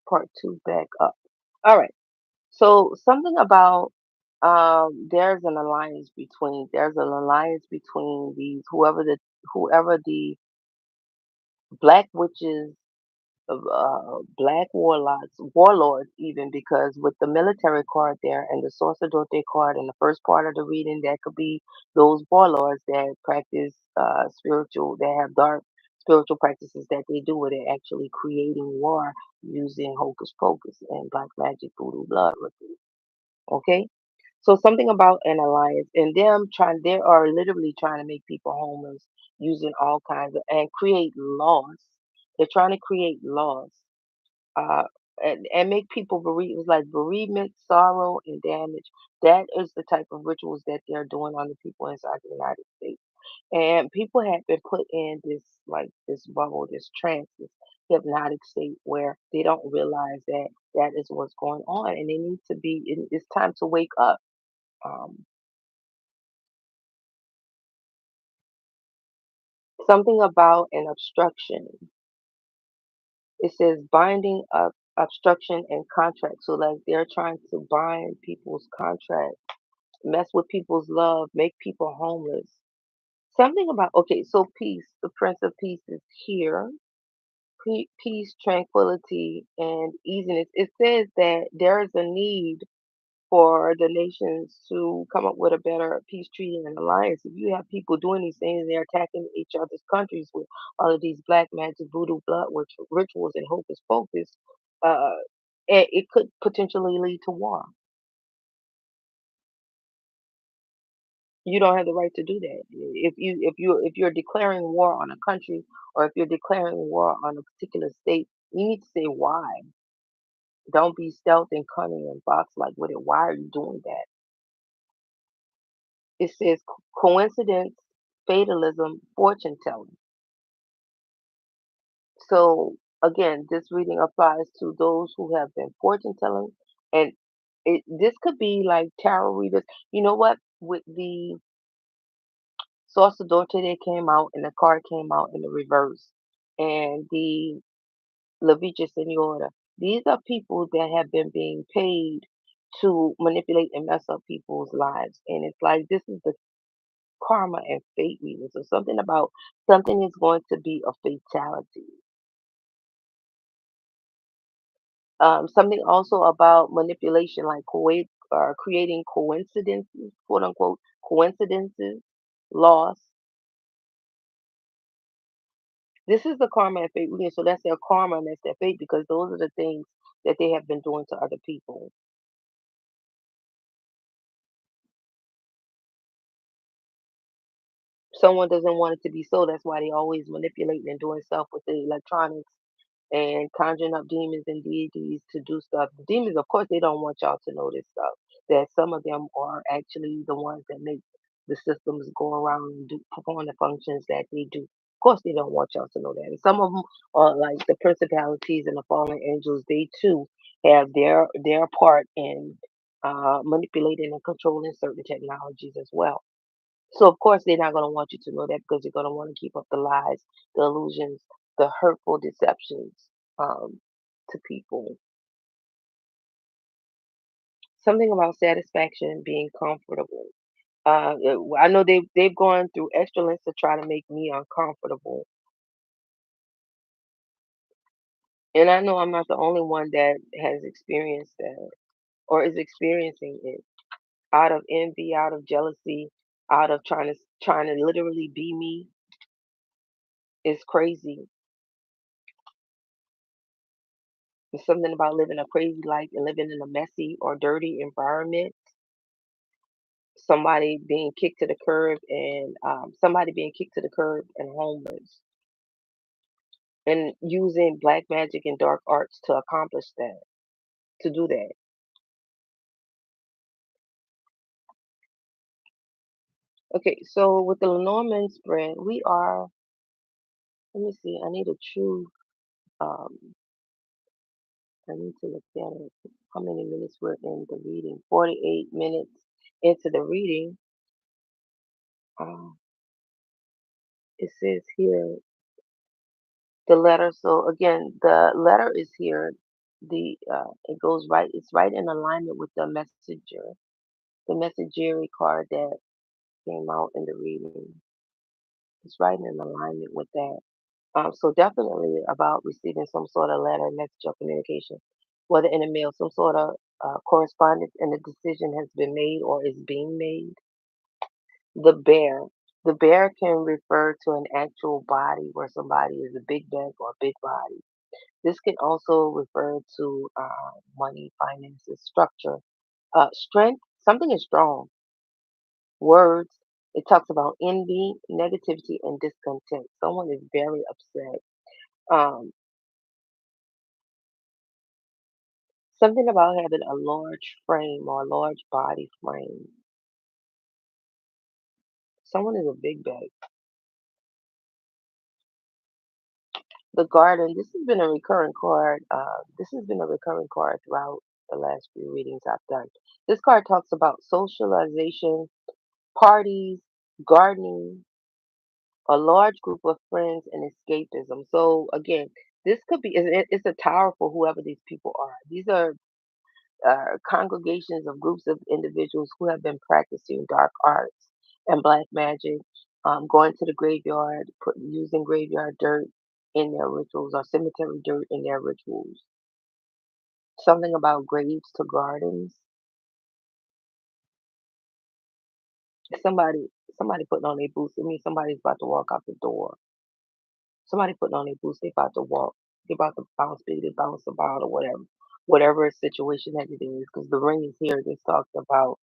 part two back up. All right. So something about there's an alliance between these whoever the black witches, black warlords even, because with the military card there and the sacerdote card in the first part of the reading, that could be those warlords that practice spiritual, that have dark spiritual practices that they do, where they're actually creating war using hocus pocus and black magic, voodoo, blood rituals. Okay, so something about an alliance and them trying, they are literally trying to make people homeless using all kinds of and create laws. They're trying to create laws uh, and make people bereave. It's like bereavement, sorrow, and damage. That is the type of rituals that they're doing on the people inside the United States. And people have been put in this like this bubble, this trance, this hypnotic state where they don't realize that that is what's going on, and they need to be. It's time to wake up. Um, Something about an obstruction. It says binding up obstruction and contract. So like they're trying to bind people's contract, mess with people's love, make people homeless. Something about, okay, so peace, the Prince of Peace is here. Peace, tranquility, and easiness. It says that there is a need for the nations to come up with a better peace treaty and alliance. If you have people doing these things and they're attacking each other's countries with all of these black magic, voodoo, blood rituals, and hocus pocus, uh, it could potentially lead to war. You don't have the right to do that. If you're declaring war on a country, or if you're declaring war on a particular state, you need to say why. Don't be stealth and cunning and box like with it. Why are you doing that? It says coincidence, fatalism, fortune telling. So again, this reading applies to those who have been fortune telling, and this could be like tarot readers. You know what? With the Sacerdote that came out, and the card came out in the reverse, and the La Vicia Senora. These are people that have been being paid to manipulate and mess up people's lives, and it's like this is the karma and fate reading. So something about something is going to be a fatality. Something also about manipulation, like creating coincidences, quote unquote coincidences, loss. This is the karma and fate reading, so that's their karma and that's their fate, because those are the things that they have been doing to other people. Someone doesn't want it to be so. That's why they always manipulating and doing stuff with the electronics and conjuring up demons and deities to do stuff. The demons, of course, they don't want y'all to know this stuff. That some of them are actually the ones that make the systems go around and perform the functions that they do. Of course, they don't want y'all to know that. And some of them are like the principalities and the fallen angels. They too have their part in manipulating and controlling certain technologies as well. So of course they're not going to want you to know that, because they're going to want to keep up the lies, the illusions, the hurtful deceptions um, to people. Something about satisfaction and being comfortable. I know they've gone through extra lengths to try to make me uncomfortable, and I know I'm not the only one that has experienced that or is experiencing it. Out of envy, out of jealousy, out of trying to literally be me, is crazy. There's something about living a crazy life and living in a messy or dirty environment. Somebody being kicked to the curb and homeless, and using black magic and dark arts to accomplish that, to do that. Okay, so with the Lenormand spread, we are. Let me see. I need a true. Um, I need to look at it. How many minutes we're in the reading? 48 minutes into the reading. Um, it says here the letter. So again, the letter is here. it goes right. It's right in alignment with the messagery card that came out in the reading. It's right in alignment with that. So definitely about receiving some sort of letter, message, or communication, whether in the mail, some sort of correspondence, and the decision has been made or is being made. The bear. The bear can refer to an actual body where somebody is a big bag or a big body. This can also refer to money, finances, structure, strength. Something is strong. Words. It talks about envy, negativity, and discontent. Someone is very upset. Um, Something about having a large frame or a large body frame. Someone is a big bag. The garden. This has been a recurring card. This has been a recurring card throughout the last few readings I've done. This card talks about socialization, parties, gardening, a large group of friends, and escapism. So again, this could be. It's a tower for whoever these people are. These are congregations of groups of individuals who have been practicing dark arts and black magic, going to the graveyard, using graveyard dirt in their rituals or cemetery dirt in their rituals. Something about graves to gardens. Somebody, somebody putting on their boots. It means somebody's about to walk out the door. Somebody putting on their boots, they about to walk, they about to bounce, big, they bounce about or whatever, whatever situation that it is. Because the ring is here. This talks about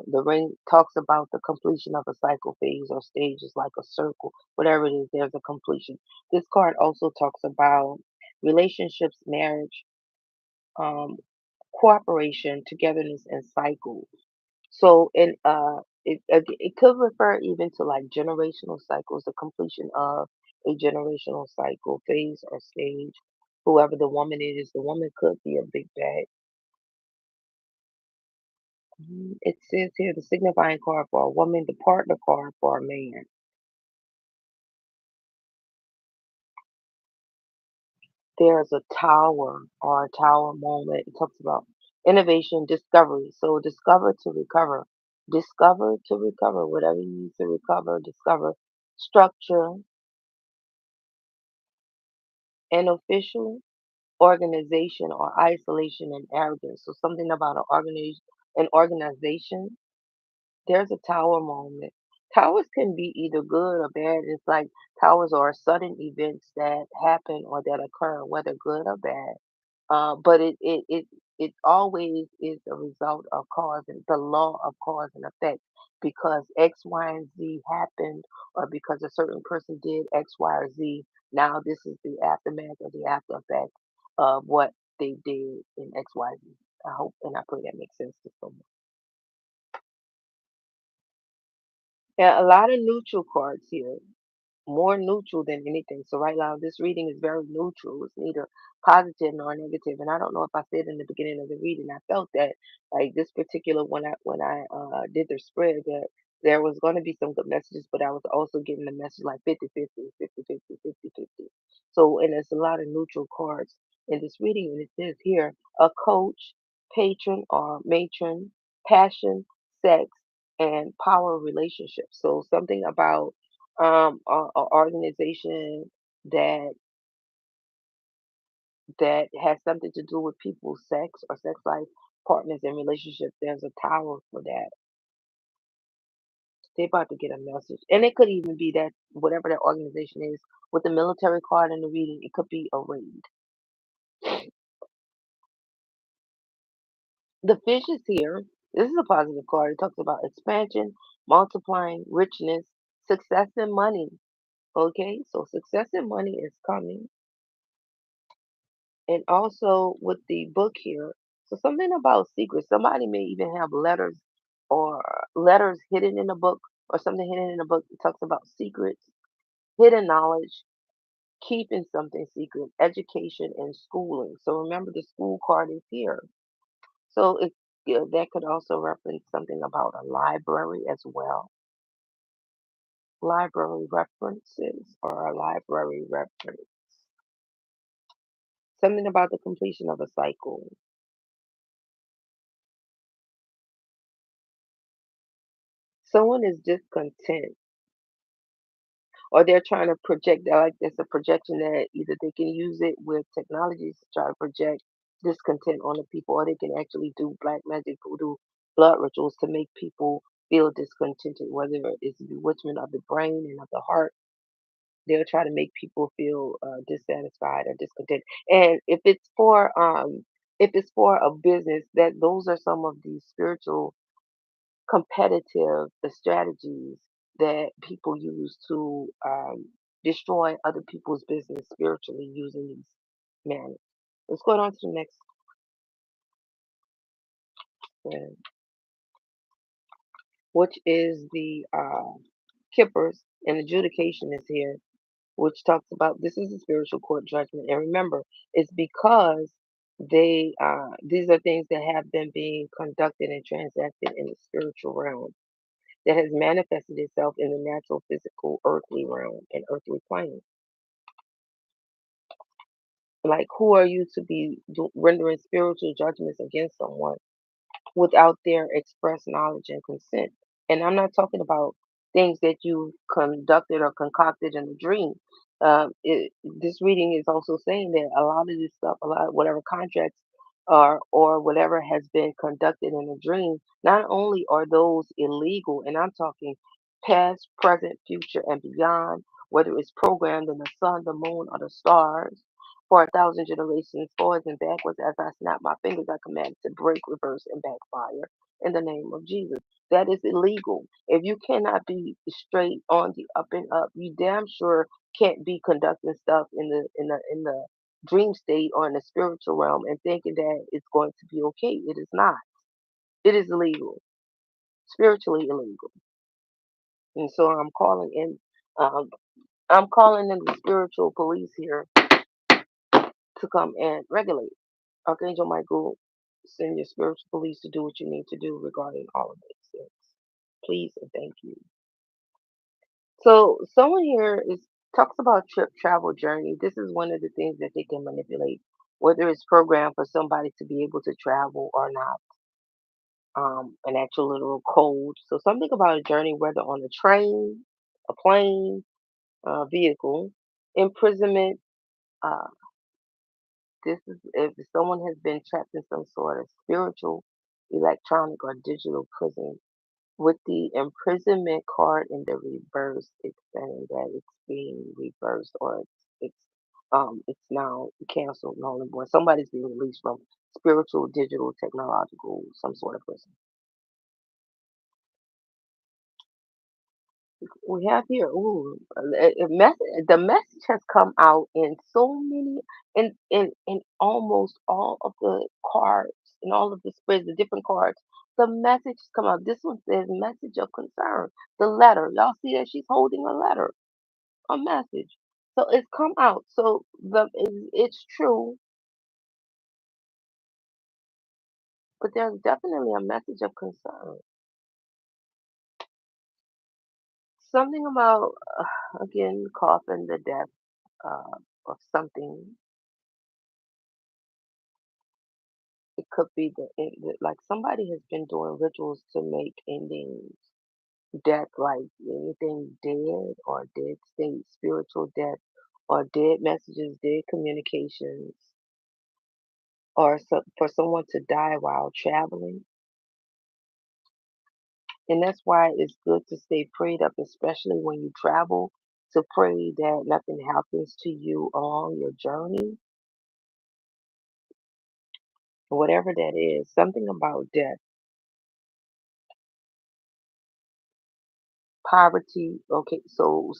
the ring talks about the completion of a cycle phase or stage is like a circle. Whatever it is, there's a completion. This card also talks about relationships, marriage, um, cooperation, togetherness, and cycles. So, it could refer even to like generational cycles, the completion of a generational cycle, phase, or stage. Whoever the woman is, the woman could be a big bag. It says here the signifying card for a woman, the partner card for a man. There's a tower or a tower moment. It talks about innovation, discovery. So, discover to recover, whatever you need to recover, discover structure and official organization or isolation and arrogance. So something about an organization. There's a tower moment. Towers can be either good or bad. It's like towers are sudden events that happen or that occur, whether good or bad. But it always is a result of cause and the law of cause and effect because X, Y, and Z happened or because a certain person did X, Y, or Z. Now this is the aftermath or the after effect of what they did in X, Y, Z. I hope and I pray that makes sense to someone. Yeah, a lot of neutral cards here. More neutral than anything. So right now, this reading is very neutral. It's neither positive nor negative. And I don't know if I said in the beginning of the reading, I felt that like this particular when I did the spread that there was going to be some good messages, but I was also getting the message like 50-50, 50-50, 50-50. So and there's a lot of neutral cards in this reading, and it says here a coach, patron or matron, passion, sex, and power relationships. So something about a organization that has something to do with people's sex or sex life, partners and relationships. There's a tower for that. They're about to get a message, and it could even be that whatever that organization is with the military card in the reading, it could be a raid. The fish is here. This is a positive card. It talks about expansion, multiplying, richness, success and money. Okay, so success and money is coming. And also with the book here, so something about secrets. Somebody may even have letters hidden in the book or something hidden in the book that talks about secrets, hidden knowledge, keeping something secret, education and schooling. So remember the school card is here. So that could also reference something about a library as well. Library references or a library reference. Something about the completion of a cycle. Someone is discontent, or they're trying to project, like there's a projection that either they can use it with technologies to try to project discontent on the people, or they can actually do black magic, voodoo, blood rituals to make people feel discontented, whether it's bewitchment of the brain and of the heart. They'll try to make people feel dissatisfied or discontent. And if it's for a business, that those are some of the spiritual competitive strategies that people use to destroy other people's business spiritually using these manners. Let's go on to the next one, which is the Kippers, and adjudication is here, which talks about this is a spiritual court judgment. And remember, it's because these are things that have been being conducted and transacted in the spiritual realm that has manifested itself in the natural, physical, earthly realm and earthly plane. Like, who are you to be rendering spiritual judgments against someone without their express knowledge and consent? And I'm not talking about things that you conducted or concocted in a dream. This reading is also saying that a lot of this stuff, a lot whatever contracts are or whatever has been conducted in a dream, not only are those illegal, and I'm talking past, present, future, and beyond, whether it's programmed in the sun, the moon, or the stars. For 1,000 generations forwards and backwards, as I snap my fingers, I command it to break, reverse, and backfire in the name of Jesus. That is illegal. If you cannot be straight on the up and up, you damn sure can't be conducting stuff in the dream state or in the spiritual realm and thinking that it's going to be okay. It is not. It is illegal, spiritually illegal. And so um, I'm calling in the spiritual police here to come and regulate. Archangel Michael, send your spiritual police to do what you need to do regarding all of these things. Please and thank you. So someone here is talks about trip travel journey. This is one of the things that they can manipulate, whether it's programmed for somebody to be able to travel or not. An actual literal code. So something about a journey, whether on a train, a plane, vehicle, imprisonment. Uh, this is if someone has been trapped in some sort of spiritual, electronic, or digital prison. With the imprisonment card in the reverse, it's saying that it's being reversed or it's now canceled, null and void. Somebody's being released from spiritual, digital, technological, some sort of prison. We have here, ooh, the message has come out in so many, in almost all of the cards, in all of the spreads, the different cards. The message has come out. This one says message of concern. The letter, y'all see that she's holding a letter, a message. So it's come out. So it's true, but there's definitely a message of concern. Something about again, coffin, the death of something. It could be like somebody has been doing rituals to make endings, death, like anything dead or dead state, spiritual death, or dead messages, dead communications, or for someone to die while traveling. And that's why it's good to stay prayed up, especially when you travel, to pray that nothing happens to you along your journey, whatever that is. Something about death, poverty. Okay, so